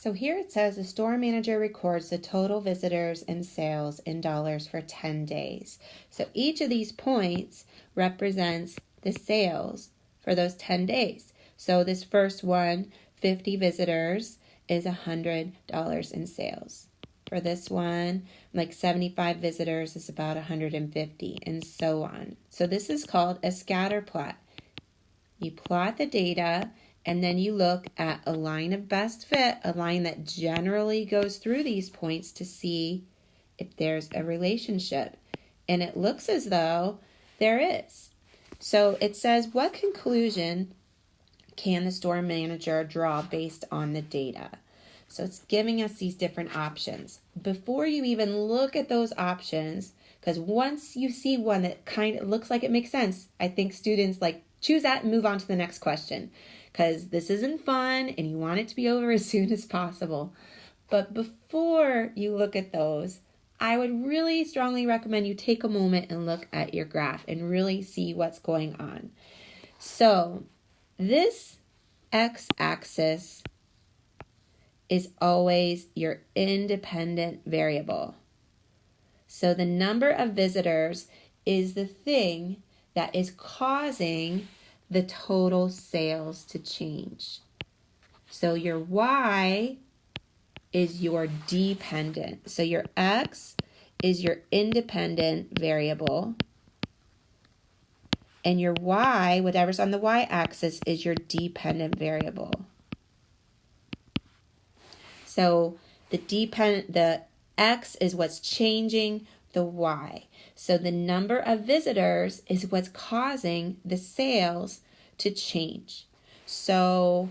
So here it says the store manager records the total visitors and sales in dollars for 10 days. So each of these points represents the sales for those 10 days. So this first one, 50 visitors, is $100 in sales. For this one, like 75 visitors is about 150, and so on. So this is called a scatter plot. You plot the data, and then you look at a line of best fit, a line that generally goes through these points to see if there's a relationship. And it looks as though there is. So it says, what conclusion can the store manager draw based on the data? So it's giving us these different options. Before you even look at those options, because once you see one that kind of looks like it makes sense, I think students choose that and move on to the next question, because this isn't fun and you want it to be over as soon as possible. But before you look at those, I would really strongly recommend you take a moment and look at your graph and really see what's going on. So this x-axis is always your independent variable. So the number of visitors is the thing that is causing the total sales to change. So your y is your dependent. So your x is your independent variable. And your y, whatever's on the y-axis, is your dependent variable. So the x is what's changing the y. So the number of visitors is what's causing the sales to change. So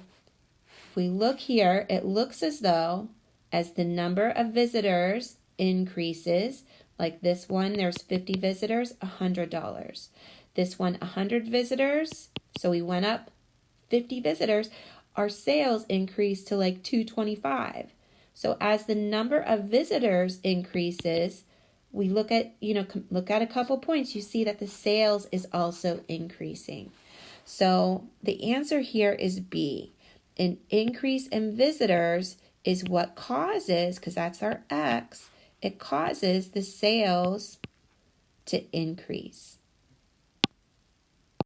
if we look here, it looks as though as the number of visitors increases, like this one, there's 50 visitors, $100. This one, 100 visitors, so we went up 50 visitors, our sales increased to like $225. So as the number of visitors increases, we look at a couple points, you see that the sales is also increasing. So the answer here is B. An increase in visitors is what causes, because that's our X, it causes the sales to increase.